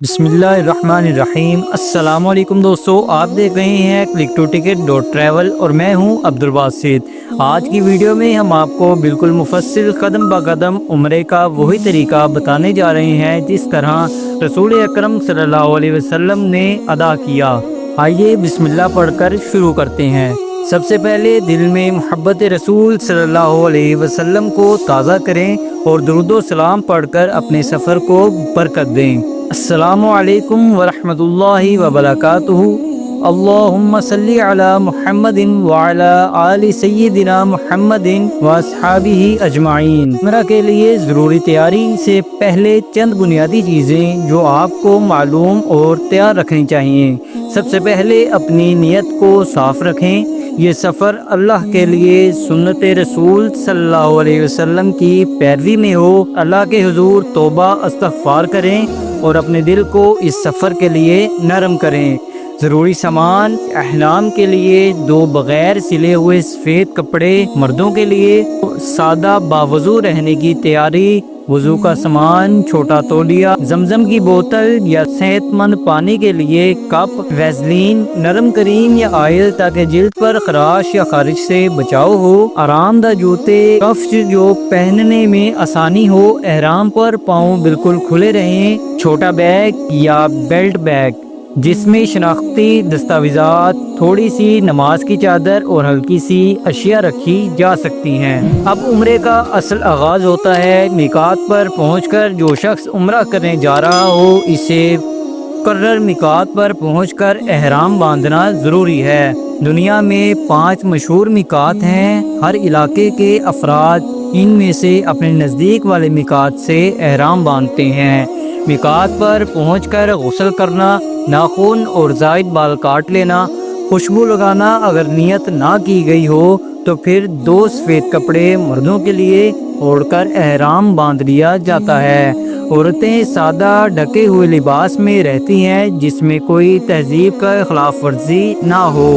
بسم اللہ الرحمن الرحیم۔ السلام علیکم دوستو، آپ دیکھ رہے ہیں click to ticket dot travel اور میں ہوں عبد الباسط۔ آج کی ویڈیو میں ہم آپ کو بالکل مفصل قدم با قدم عمرے کا وہی طریقہ بتانے جا رہے ہیں جس طرح رسول اکرم صلی اللہ علیہ وسلم نے ادا کیا۔ آئیے بسم اللہ پڑھ کر شروع کرتے ہیں۔ سب سے پہلے دل میں محبت رسول صلی اللہ علیہ وسلم کو تازہ کریں اور درود و سلام پڑھ کر اپنے سفر کو برکت دیں۔ السلام علیکم ورحمۃ اللہ وبرکاتہ۔ اللہم صلی علی محمد وعلی آل سیدنا محمد واصحابہ اجمعین۔ عمرہ کے لیے ضروری تیاری سے پہلے چند بنیادی چیزیں جو آپ کو معلوم اور تیار رکھنی چاہیے۔ سب سے پہلے اپنی نیت کو صاف رکھیں۔ یہ سفر اللہ کے لیے سنت رسول صلی اللہ علیہ وسلم کی پیروی میں ہو۔ اللہ کے حضور توبہ استغفار کریں اور اپنے دل کو اس سفر کے لیے نرم کریں۔ ضروری سامان: احرام کے لیے 2 بغیر سلے ہوئے سفید کپڑے، مردوں کے لیے سادہ باوضو رہنے کی تیاری، وضو کا سامان، چھوٹا تولیہ، زمزم کی بوتل یا صحت مند پانی کے لیے کپ، ویزلین، نرم کریم یا آئل تاکہ جلد پر خراش یا خارش سے بچاؤ ہو، آرام دہ جوتے، کفش جو پہننے میں آسانی ہو، احرام پر پاؤں بالکل کھلے رہیں، چھوٹا بیگ یا بیلٹ بیگ جس میں شناختی دستاویزات، تھوڑی سی نماز کی چادر اور ہلکی سی اشیاء رکھی جا سکتی ہیں۔ اب عمرے کا اصل آغاز ہوتا ہے۔ میقات پر پہنچ کر جو شخص عمرہ کرنے جا رہا ہو اسے مقرر میقات پر پہنچ کر احرام باندھنا ضروری ہے۔ دنیا میں 5 مشہور میقات ہیں۔ ہر علاقے کے افراد ان میں سے اپنے نزدیک والے میقات سے احرام باندھتے ہیں۔ میقات پر پہنچ کر غسل کرنا، ناخن اور زائد بال کاٹ لینا، خوشبو لگانا اگر نیت نہ کی گئی ہو تو پھر 2 سفید کپڑے مردوں کے لیے اوڑھ کر احرام باندھ لیا جاتا ہے۔ عورتیں سادہ ڈھکے ہوئے لباس میں رہتی ہیں جس میں کوئی تہذیب کا خلاف ورزی نہ ہو۔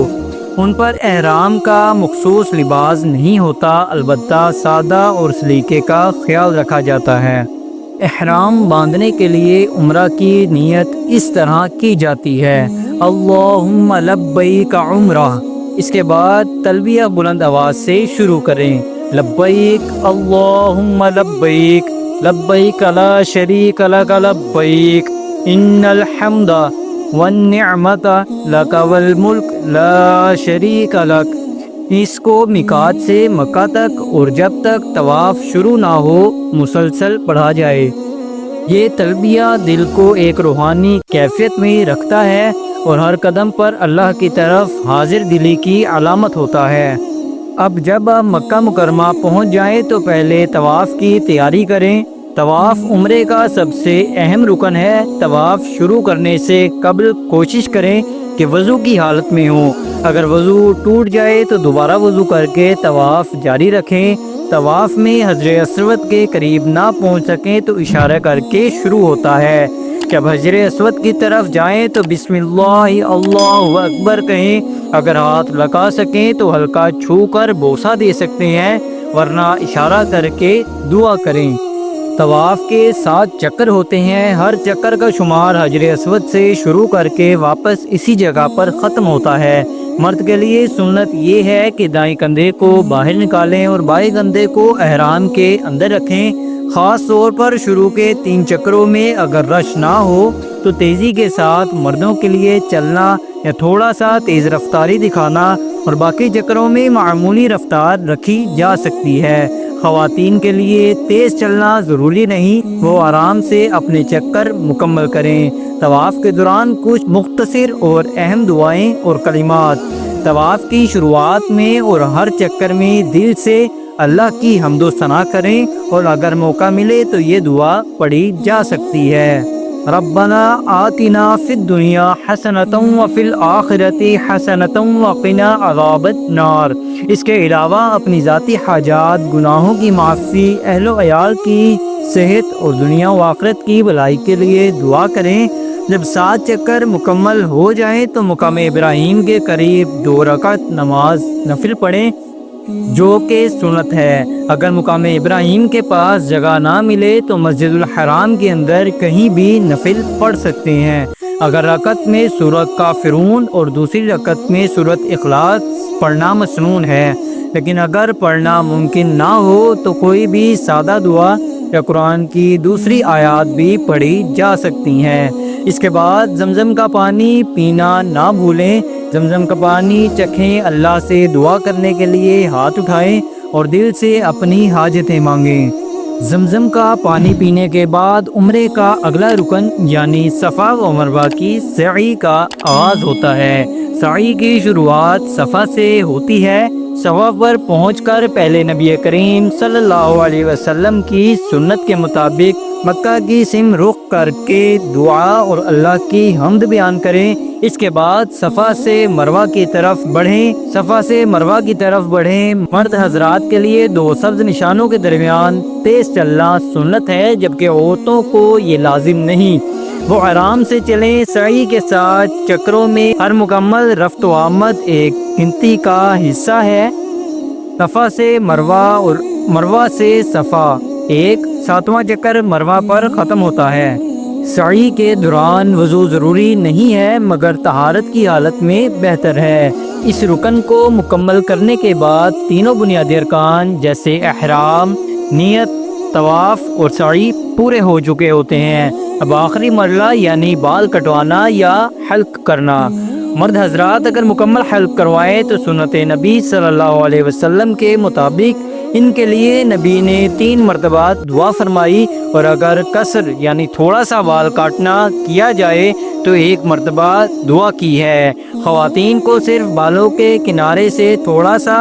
ان پر احرام کا مخصوص لباس نہیں ہوتا، البتہ سادہ اور سلیقے کا خیال رکھا جاتا ہے۔ احرام باندھنے کے لیے عمرہ کی نیت اس طرح کی جاتی ہے: اللہم لبیک عمرہ۔ اس کے بعد تلبیہ بلند آواز سے شروع کریں: لبیک اللہم لبیک، لبیک لا شریک لک لبیک، ان الحمد والنعمت لک والملک لا شریک لک۔ اس کو میقات سے مکہ تک اور جب تک طواف شروع نہ ہو مسلسل پڑھا جائے۔ یہ تلبیہ دل کو ایک روحانی کیفیت میں رکھتا ہے اور ہر قدم پر اللہ کی طرف حاضر دلی کی علامت ہوتا ہے۔ اب جب آپ مکہ مکرمہ پہنچ جائیں تو پہلے طواف کی تیاری کریں۔ طواف عمرے کا سب سے اہم رکن ہے۔ طواف شروع کرنے سے قبل کوشش کریں کہ وضو کی حالت میں ہوں۔ اگر وضو ٹوٹ جائے تو دوبارہ وضو کر کے طواف جاری رکھیں۔ طواف میں حجر اسود کے قریب نہ پہنچ سکیں تو اشارہ کر کے شروع ہوتا ہے۔ جب حجر اسود کی طرف جائیں تو بسم اللہ اللہ اکبر کہیں۔ اگر ہاتھ لگا سکیں تو ہلکا چھو کر بوسہ دے سکتے ہیں، ورنہ اشارہ کر کے دعا کریں۔ طواف کے 7 چکر ہوتے ہیں۔ ہر چکر کا شمار حجر اسود سے شروع کر کے واپس اسی جگہ پر ختم ہوتا ہے۔ مرد کے لیے سنت یہ ہے کہ دائیں کندھے کو باہر نکالیں اور بائیں کندھے کو احرام کے اندر رکھیں۔ خاص طور پر شروع کے 3 چکروں میں اگر رش نہ ہو تو تیزی کے ساتھ مردوں کے لیے چلنا یا تھوڑا سا تیز رفتاری دکھانا اور باقی چکروں میں معمولی رفتار رکھی جا سکتی ہے۔ خواتین کے لیے تیز چلنا ضروری نہیں، وہ آرام سے اپنے چکر مکمل کریں۔ طواف کے دوران کچھ مختصر اور اہم دعائیں اور کلمات: طواف کی شروعات میں اور ہر چکر میں دل سے اللہ کی حمد و ثنا کریں اور اگر موقع ملے تو یہ دعا پڑھی جا سکتی ہے: ربنا آتنا فی الدنیا حسنۃ وفی الآخرۃ حسنۃ وقنا عذاب النار۔ اس کے علاوہ اپنی ذاتی حاجات، گناہوں کی معافی، اہل و عیال کی صحت اور دنیا و آخرت کی بھلائی کے لیے دعا کریں۔ جب 7 چکر مکمل ہو جائیں تو مقام ابراہیم کے قریب 2 رکعت نماز نفل پڑھیں۔ جو کہ سنت ہے۔ اگر مقام ابراہیم کے پاس جگہ نہ ملے تو مسجد الحرام کے اندر کہیں بھی نفل پڑھ سکتے ہیں۔ اگر رکعت میں سورۃ کافرون اور دوسری رکعت میں سورۃ اخلاص پڑھنا مسنون ہے، لیکن اگر پڑھنا ممکن نہ ہو تو کوئی بھی سادہ دعا یا قرآن کی دوسری آیات بھی پڑھی جا سکتی ہیں۔ اس کے بعد زمزم کا پانی پینا نہ بھولیں۔ زمزم کا پانی چکھیں، اللہ سے دعا کرنے کے لیے ہاتھ اٹھائیں اور دل سے اپنی حاجتیں مانگیں۔ زمزم کا پانی پینے کے بعد عمرے کا اگلا رکن یعنی صفا و مروہ کی سعی کا آغاز ہوتا ہے۔ سعی کی شروعات صفا سے ہوتی ہے۔ صفا پر پہنچ کر پہلے نبی کریم صلی اللہ علیہ وسلم کی سنت کے مطابق مکہ کی سمت رخ کر کے دعا اور اللہ کی حمد بیان کریں۔ اس کے بعد صفا سے مروہ کی طرف بڑھیں۔ مرد حضرات کے لیے 2 سبز نشانوں کے درمیان تیز چلنا سنت ہے، جبکہ عورتوں کو یہ لازم نہیں، وہ آرام سے چلیں۔ سعی کے ساتھ چکروں میں ہر مکمل رفت و آمد ایک گنتی کا حصہ ہے۔ صفا سے مروہ اور مروہ سے صفا ایک 7واں چکر مروہ پر ختم ہوتا ہے۔ سعی کے دوران وضو ضروری نہیں ہے، مگر طہارت کی حالت میں بہتر ہے۔ اس رکن کو مکمل کرنے کے بعد تینوں بنیادی ارکان جیسے احرام، نیت، طواف اور سعی پورے ہو چکے ہوتے ہیں۔ اب آخری مرحلہ یعنی بال کٹوانا یا حلق کرنا۔ مرد حضرات اگر مکمل حلق کروائیں تو سنت نبی صلی اللہ علیہ وسلم کے مطابق ان کے لیے نبی نے 3 مرتبہ دعا فرمائی، اور اگر قصر یعنی تھوڑا سا بال کاٹنا کیا جائے تو 1 مرتبہ دعا کی ہے۔ خواتین کو صرف بالوں کے کنارے سے تھوڑا سا،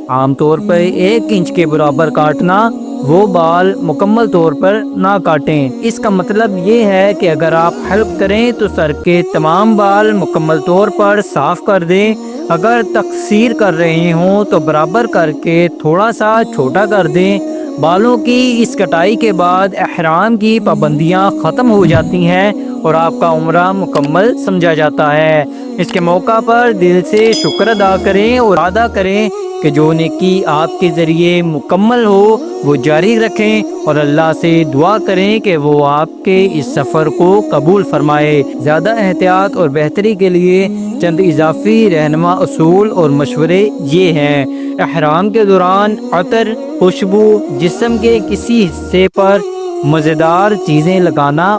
عام طور پر 1 انچ کے برابر کاٹنا، وہ بال مکمل طور پر نہ کاٹیں۔ اس کا مطلب یہ ہے کہ اگر آپ حلق کریں تو سر کے تمام بال مکمل طور پر صاف کر دیں۔ اگر تقصیر کر رہے ہوں تو برابر کر کے تھوڑا سا چھوٹا کر دیں۔ بالوں کی اس کٹائی کے بعد احرام کی پابندیاں ختم ہو جاتی ہیں اور آپ کا عمرہ مکمل سمجھا جاتا ہے۔ اس کے موقع پر دل سے شکر ادا کریں اور وعدہ کریں کہ جو نیکی آپ کے ذریعے مکمل ہو وہ جاری رکھیں، اور اللہ سے دعا کریں کہ وہ آپ کے اس سفر کو قبول فرمائے۔ زیادہ احتیاط اور بہتری کے لیے چند اضافی رہنما اصول اور مشورے یہ ہیں۔ احرام کے دوران عطر، خوشبو، جسم کے کسی حصے پر مزیدار چیزیں لگانا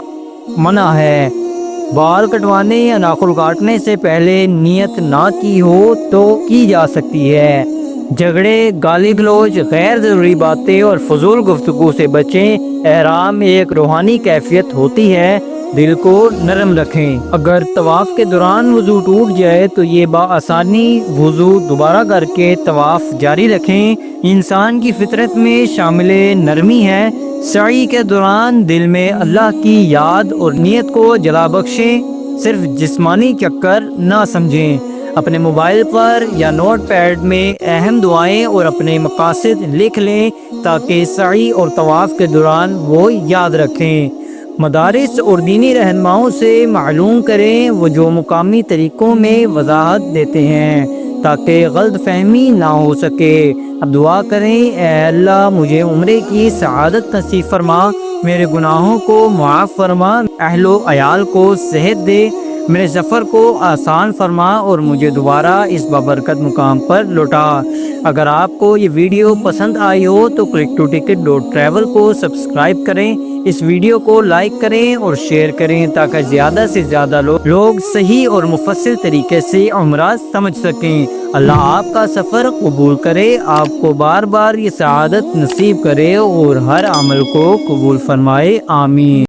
منع ہے۔ بال کٹوانے یا ناخن کاٹنے سے پہلے نیت نہ کی ہو تو کی جا سکتی ہے۔ جھگڑے، گالی گلوچ، غیر ضروری باتیں اور فضول گفتگو سے بچیں۔ احرام ایک روحانی کیفیت ہوتی ہے، دل کو نرم رکھیں۔ اگر طواف کے دوران وضو ٹوٹ جائے تو یہ بآسانی وضو دوبارہ کر کے طواف جاری رکھیں۔ انسان کی فطرت میں شامل نرمی ہے۔ سعی کے دوران دل میں اللہ کی یاد اور نیت کو جلا بخشیں، صرف جسمانی چکر نہ سمجھیں۔ اپنے موبائل پر یا نوٹ پیڈ میں اہم دعائیں اور اپنے مقاصد لکھ لیں تاکہ سعی اور طواف کے دوران وہ یاد رکھیں۔ مدارس اور دینی رہنماؤں سے معلوم کریں، وہ جو مقامی طریقوں میں وضاحت دیتے ہیں تاکہ غلط فہمی نہ ہو سکے۔ اب دعا کریں، اے اللہ مجھے عمرے کی سعادت نصیب فرما، میرے گناہوں کو معاف فرما، اہل و عیال کو صحت دے، میرے سفر کو آسان فرما اور مجھے دوبارہ اس بابرکت مقام پر لوٹا۔ اگر آپ کو یہ ویڈیو پسند آئی ہو تو click2ticket.travel کو سبسکرائب کریں، اس ویڈیو کو لائک کریں اور شیئر کریں تاکہ زیادہ سے زیادہ لوگ صحیح اور مفصل طریقے سے عمرہ سمجھ سکیں۔ اللہ آپ کا سفر قبول کرے، آپ کو بار بار یہ سعادت نصیب کرے اور ہر عمل کو قبول فرمائے، آمین۔